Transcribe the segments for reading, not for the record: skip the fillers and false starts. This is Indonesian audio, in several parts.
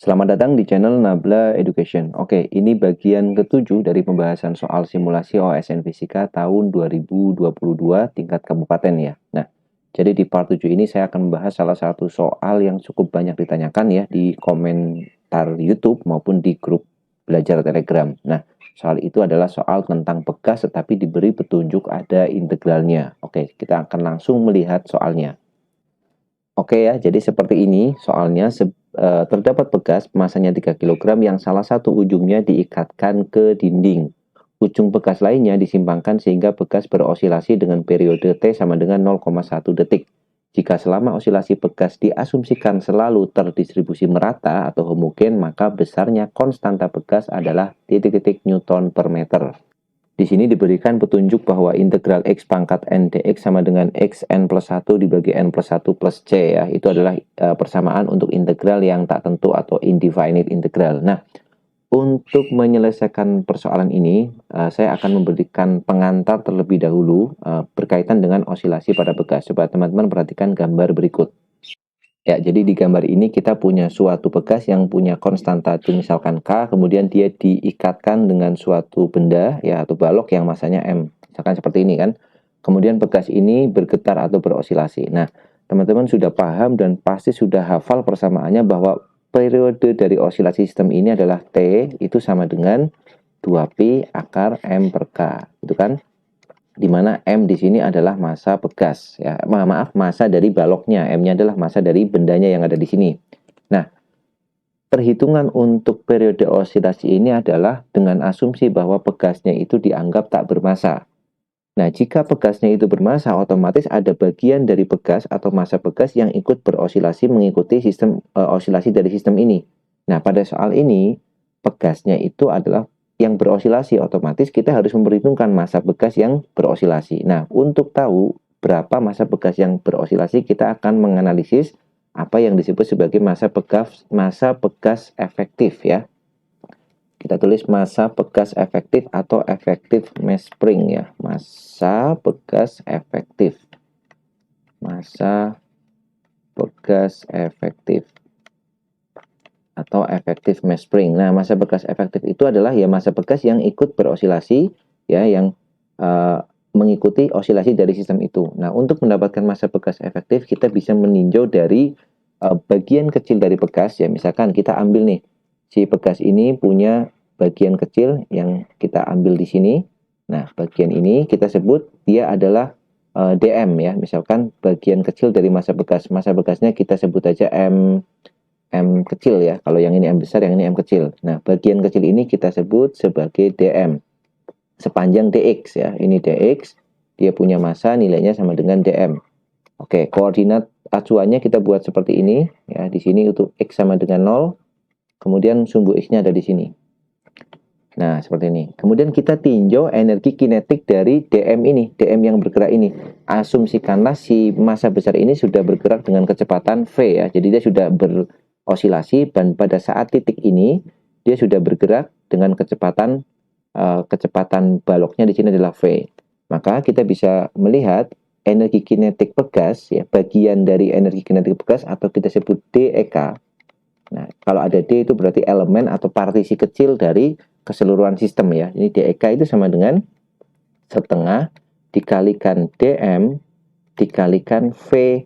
Selamat datang di channel Nabla Education. Oke, ini bagian ketujuh dari pembahasan soal simulasi OSN Fisika tahun 2022 tingkat kabupaten ya. Nah, jadi di part 7 ini saya akan membahas salah satu soal yang cukup banyak ditanyakan ya di komentar YouTube maupun di grup belajar Telegram. Nah, soal itu adalah soal tentang pegas tetapi diberi petunjuk ada integralnya. Oke, kita akan langsung melihat soalnya. Oke ya, jadi seperti ini soalnya terdapat bekas masanya 3 kg yang salah satu ujungnya diikatkan ke dinding. Ujung bekas lainnya disimpangkan sehingga bekas berosilasi dengan periode T sama dengan 0,1 detik. Jika selama osilasi bekas diasumsikan selalu terdistribusi merata atau homogen, maka besarnya konstanta bekas adalah titik-titik Newton per meter. Di sini diberikan petunjuk bahwa integral x pangkat n dx sama dengan x n plus 1 dibagi n plus 1 plus c ya. Itu adalah persamaan untuk integral yang tak tentu atau indefinite integral. Nah, untuk menyelesaikan persoalan ini, saya akan memberikan pengantar terlebih dahulu berkaitan dengan osilasi pada bekas. Coba teman-teman perhatikan gambar berikut. Ya, jadi di gambar ini kita punya suatu bekas yang punya konstanta itu misalkan K, kemudian dia diikatkan dengan suatu benda ya atau balok yang masanya M. Misalkan seperti ini kan. Kemudian bekas ini bergetar atau berosilasi. Nah, teman-teman sudah paham dan pasti sudah hafal persamaannya bahwa periode dari osilasi sistem ini adalah T itu sama dengan 2Pi akar M per K. Itu kan? Di mana M di sini adalah massa bekas ya. Maaf, massa dari baloknya. M-nya adalah massa dari bendanya yang ada di sini. Nah, perhitungan untuk periode osilasi ini adalah dengan asumsi bahwa bekasnya itu dianggap tak bermassa. Nah, jika bekasnya itu bermassa, otomatis ada bagian dari bekas atau massa bekas yang ikut berosilasi mengikuti sistem osilasi dari sistem ini. Nah, pada soal ini, bekasnya itu adalah yang berosilasi, otomatis kita harus memperhitungkan massa bekas yang berosilasi. Nah, untuk tahu berapa massa bekas yang berosilasi, kita akan menganalisis apa yang disebut sebagai massa bekas efektif ya. Kita tulis massa bekas efektif atau efektif mass spring ya. Massa bekas efektif. Massa bekas efektif atau efektif mass spring. Nah, massa bekas efektif itu adalah ya massa bekas yang ikut berosilasi ya, yang mengikuti osilasi dari sistem itu. Nah, untuk mendapatkan massa bekas efektif kita bisa meninjau dari bagian kecil dari bekas ya. Misalkan kita ambil nih si bekas ini punya bagian kecil yang kita ambil di sini. Nah, bagian ini kita sebut dia adalah DM ya. Misalkan bagian kecil dari massa bekas. Massa bekasnya kita sebut aja M kecil ya. Kalau yang ini M besar, yang ini M kecil. Nah, bagian kecil ini kita sebut sebagai DM. Sepanjang DX ya. Ini DX, dia punya massa nilainya sama dengan DM. Oke, koordinat acuannya kita buat seperti ini ya. Di sini untuk X sama dengan 0, kemudian sumbu X-nya ada di sini. Nah, seperti ini. Kemudian kita tinjau energi kinetik dari DM ini, DM yang bergerak ini. Asumsikanlah si massa besar ini sudah bergerak dengan kecepatan V ya. Jadi dia sudah berosilasi dan pada saat titik ini dia sudah bergerak dengan kecepatan baloknya di sini adalah V. Maka kita bisa melihat energi kinetik bekas ya, bagian dari energi kinetik bekas atau kita sebut DEK. Nah, kalau ada D itu berarti elemen atau partisi kecil dari keseluruhan sistem ya. Ini DEK itu sama dengan setengah dikalikan DM dikalikan V.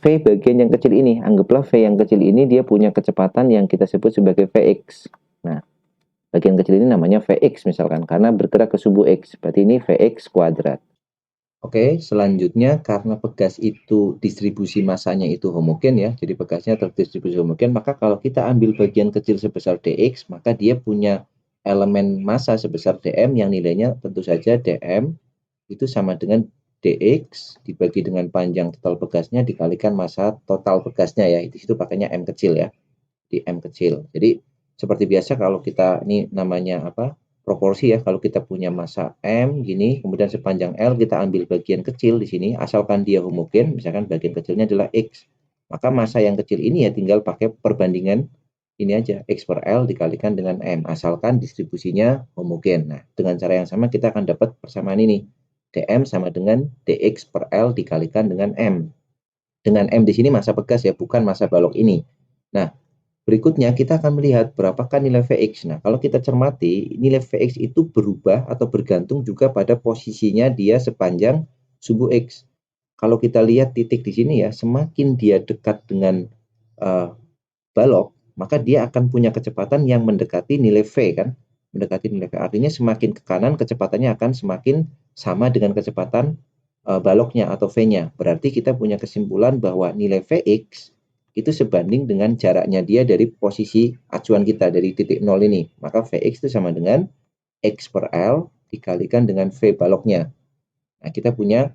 V bagian yang kecil ini, anggaplah V yang kecil ini dia punya kecepatan yang kita sebut sebagai Vx. Nah, bagian kecil ini namanya Vx misalkan, karena bergerak ke sumbu X. Berarti ini Vx kuadrat. Oke, selanjutnya karena bekas itu distribusi massanya itu homogen ya, jadi bekasnya terdistribusi homogen, maka kalau kita ambil bagian kecil sebesar dx, maka dia punya elemen massa sebesar dm yang nilainya tentu saja dm itu sama dengan dx dibagi dengan panjang total bekasnya dikalikan massa total bekasnya ya. Di situ pakainya m kecil ya, di m kecil. Jadi seperti biasa kalau kita ini namanya apa? Proporsi ya. Kalau kita punya massa M gini, kemudian sepanjang L kita ambil bagian kecil di sini, asalkan dia homogen, misalkan bagian kecilnya adalah X. Maka massa yang kecil ini ya tinggal pakai perbandingan ini aja, X per L dikalikan dengan M, asalkan distribusinya homogen. Nah, dengan cara yang sama kita akan dapat persamaan ini. DM sama dengan DX per L dikalikan dengan M. Dengan M di sini massa bekas ya, bukan massa balok ini. Nah, Berikutnya kita akan melihat berapakah nilai Vx. Nah, kalau kita cermati, nilai Vx itu berubah atau bergantung juga pada posisinya dia sepanjang sumbu X. Kalau kita lihat titik di sini ya, semakin dia dekat dengan balok, maka dia akan punya kecepatan yang mendekati nilai V kan. Mendekati nilai V. Artinya semakin ke kanan kecepatannya akan semakin sama dengan kecepatan baloknya atau V-nya. Berarti kita punya kesimpulan bahwa nilai Vx itu sebanding dengan jaraknya dia dari posisi acuan kita dari titik 0 ini. Maka Vx itu sama dengan X per L dikalikan dengan V baloknya. Nah, kita punya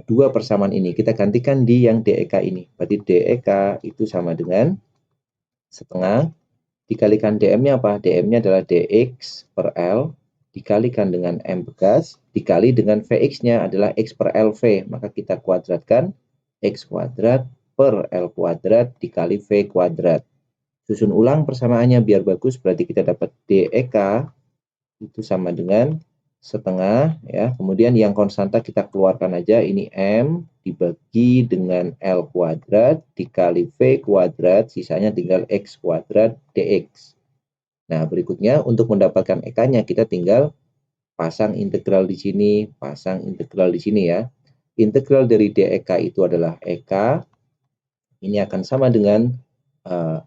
dua persamaan ini. Kita gantikan di yang DEK ini. Berarti DEK itu sama dengan setengah dikalikan dm-nya apa? Dm-nya adalah dx per L dikalikan dengan M bekas dikali dengan Vx-nya adalah X per LV. Maka kita kuadratkan X kuadrat per L kuadrat dikali V kuadrat. Susun ulang persamaannya biar bagus, berarti kita dapat DEK itu sama dengan setengah ya. Kemudian yang konstanta kita keluarkan aja, ini M dibagi dengan L kuadrat dikali V kuadrat, sisanya tinggal X kuadrat dx. Nah, berikutnya untuk mendapatkan EK-nya kita tinggal pasang integral di sini, pasang integral di sini ya. Integral dari DEK itu adalah EK. Ini akan sama dengan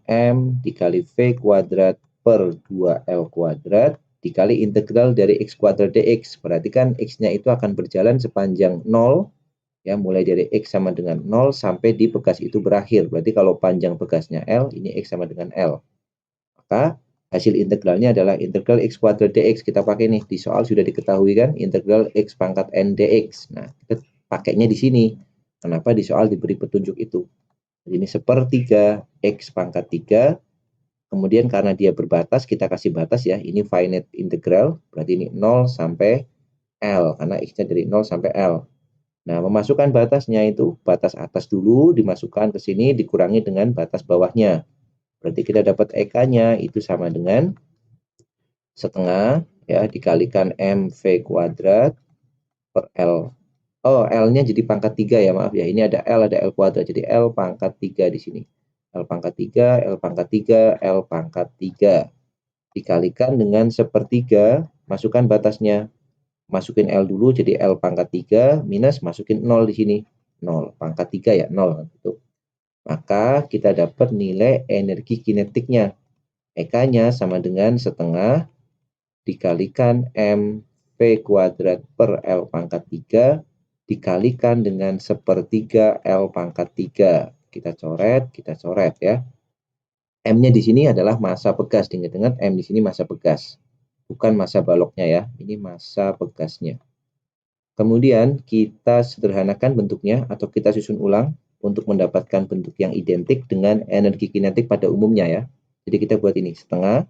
M dikali V kuadrat per 2L kuadrat dikali integral dari X kuadrat dx. Perhatikan X-nya itu akan berjalan sepanjang 0 ya, mulai dari X sama dengan 0 sampai di bekas itu berakhir. Berarti kalau panjang bekasnya L, ini X sama dengan L. Maka hasil integralnya adalah integral X kuadrat dx. Kita pakai nih, di soal sudah diketahui kan, integral X pangkat N dx. Nah, kita pakainya di sini. Kenapa di soal diberi petunjuk itu? Jadi ini sepertiga X pangkat 3. Kemudian karena dia berbatas, kita kasih batas ya. Ini finite integral, berarti ini 0 sampai L. Karena X-nya dari 0 sampai L. Nah, memasukkan batasnya itu, batas atas dulu dimasukkan ke sini, dikurangi dengan batas bawahnya. Berarti kita dapat EK-nya itu sama dengan setengah ya dikalikan MV kuadrat per L. Oh, L-nya jadi pangkat 3 ya, maaf ya. Ini ada L kuadrat. Jadi L pangkat 3 di sini. L pangkat 3, L pangkat 3, L pangkat 3. Dikalikan dengan sepertiga, masukkan batasnya. Masukin L dulu jadi L pangkat 3 minus masukin 0 di sini. 0 pangkat 3 ya, 0 gitu. Maka kita dapat nilai energi kinetiknya. EK-nya sama dengan setengah dikalikan MV kuadrat per L pangkat 3 dikalikan dengan sepertiga L pangkat 3. Kita coret ya. M-nya di sini adalah massa bekas. Ingat-ingat M di sini massa bekas. Bukan massa baloknya ya. Ini massa bekasnya. Kemudian kita sederhanakan bentuknya atau kita susun ulang untuk mendapatkan bentuk yang identik dengan energi kinetik pada umumnya ya. Jadi kita buat ini setengah.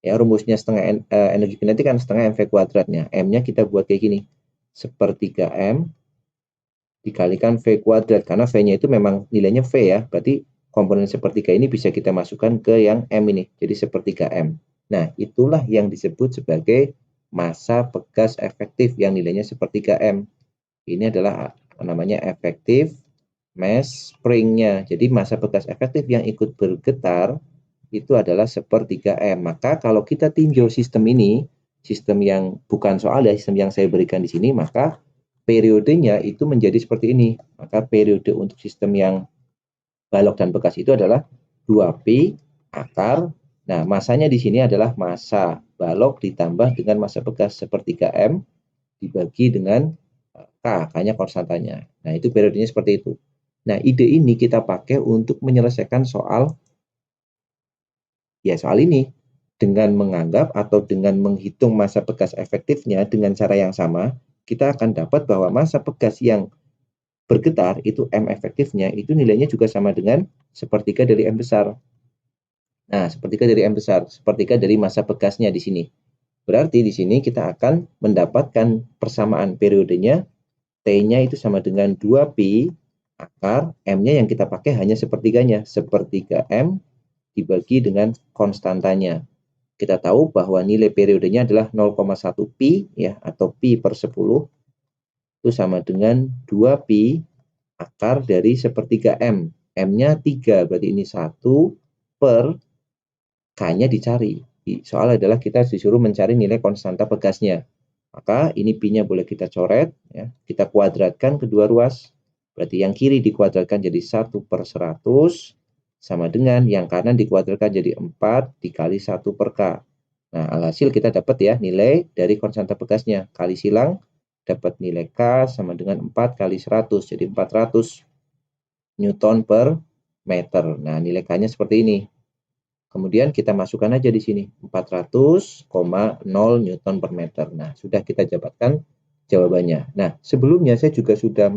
Ya, rumusnya setengah energi kinetik kan setengah MV kuadratnya. M-nya kita buat kayak gini. Sepertiga M dikalikan V kuadrat. Karena V-nya itu memang nilainya V ya. Berarti komponen sepertiga ini bisa kita masukkan ke yang M ini. Jadi sepertiga M. Nah, itulah yang disebut sebagai massa bekas efektif yang nilainya sepertiga M. Ini adalah namanya efektif mass spring-nya. Jadi massa bekas efektif yang ikut bergetar itu adalah sepertiga M. Maka kalau kita tinjau sistem ini, sistem yang bukan soal ya, sistem yang saya berikan di sini, maka periodenya itu menjadi seperti ini. Maka periode untuk sistem yang balok dan bekas itu adalah 2Pi akar. Nah, masanya di sini adalah massa balok ditambah dengan massa bekas sepertiga M dibagi dengan K-nya konstantanya. Nah, itu periodenya seperti itu. Nah, ide ini kita pakai untuk menyelesaikan soal ini dengan menganggap atau dengan menghitung massa bekas efektifnya dengan cara yang sama, kita akan dapat bahwa massa bekas yang bergetar itu M efektifnya itu nilainya juga sama dengan sepertiga dari M besar. Nah, sepertiga dari M besar, sepertiga dari massa bekasnya di sini. Berarti di sini kita akan mendapatkan persamaan periodenya T-nya itu sama dengan 2Pi akar M-nya yang kita pakai hanya sepertiganya, sepertiga M dibagi dengan konstantanya. Kita tahu bahwa nilai periodenya adalah 0,1 pi ya atau pi per 10 itu sama dengan 2 pi akar dari sepertiga M. M-nya 3 berarti ini 1 per K-nya dicari. Soal adalah kita disuruh mencari nilai konstanta pegasnya. Maka ini Pi-nya boleh kita coret, ya. Kita kuadratkan kedua ruas. Berarti yang kiri dikuadratkan jadi 1/100 sama dengan yang kanan dikuadratkan jadi 4 dikali 1/K. Nah, alhasil kita dapat ya nilai dari konstanta pegasnya. Kali silang dapat nilai K sama dengan 4 kali 100. Jadi 400 Newton per meter. Nah, nilai K-nya seperti ini. Kemudian kita masukkan aja di sini 400,0 Newton per meter. Nah, sudah kita dapatkan jawabannya. Nah, sebelumnya saya juga sudah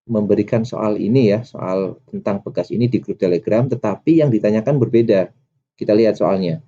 memberikan soal ini ya, soal tentang pegas ini di grup Telegram, tetapi yang ditanyakan berbeda. Kita lihat soalnya.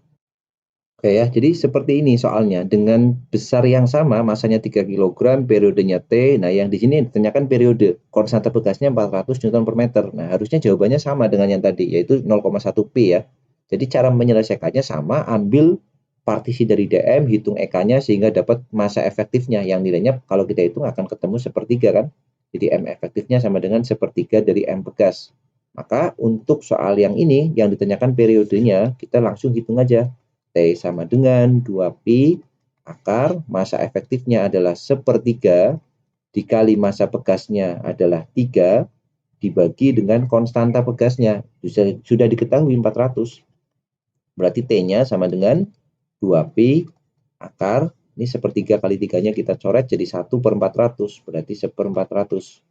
Oke ya, jadi seperti ini soalnya. Dengan besar yang sama, masanya 3 kg, periodenya T. Nah, yang di sini ditanyakan periode. Konstanta pegasnya 400 Newton per meter. Nah, harusnya jawabannya sama dengan yang tadi, yaitu 0,1 Pi ya. Jadi cara menyelesaikannya sama, ambil partisi dari dm, hitung EK-nya sehingga dapat masa efektifnya. Yang nilainya kalau kita hitung akan ketemu sepertiga kan. Jadi M efektifnya sama dengan sepertiga dari M pegas. Maka untuk soal yang ini, yang ditanyakan periodenya, kita langsung hitung aja. T sama dengan 2Pi akar masa efektifnya adalah sepertiga dikali masa pegasnya adalah 3 dibagi dengan konstanta pegasnya. Sudah diketahui 400. Berarti T-nya sama dengan 2Pi akar, ini sepertiga kali 3-nya kita coret jadi 1/400, berarti 1/400.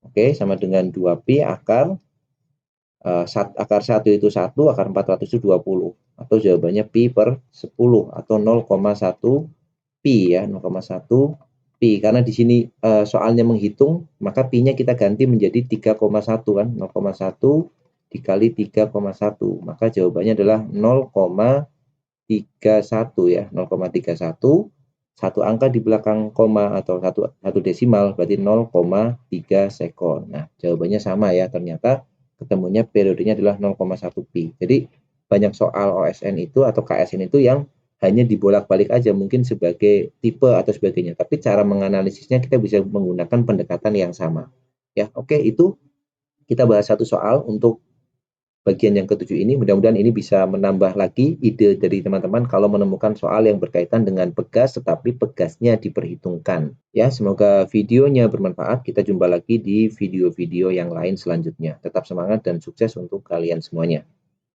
Oke, sama dengan 2Pi akar, akar 1 itu 1, akar 400 itu 20. Atau jawabannya Pi per 10 atau 0,1 Pi ya, 0,1 Pi. Karena di sini soalnya menghitung, maka Pi-nya kita ganti menjadi 3,1 kan, 0,1 dikali 3,1. Maka jawabannya adalah 0,31 ya, 0,31. Satu angka di belakang koma atau satu desimal berarti 0,3 sekon. Nah, jawabannya sama ya, ternyata ketemunya periodenya adalah 0,1 Pi. Jadi banyak soal OSN itu atau KSN itu yang hanya dibolak-balik aja mungkin sebagai tipe atau sebagainya. Tapi cara menganalisisnya kita bisa menggunakan pendekatan yang sama. Ya, oke, itu kita bahas satu soal untuk bagian yang ketujuh ini. Mudah-mudahan ini bisa menambah lagi ide dari teman-teman kalau menemukan soal yang berkaitan dengan pegas tetapi pegasnya diperhitungkan. Ya, semoga videonya bermanfaat. Kita jumpa lagi di video-video yang lain selanjutnya. Tetap semangat dan sukses untuk kalian semuanya.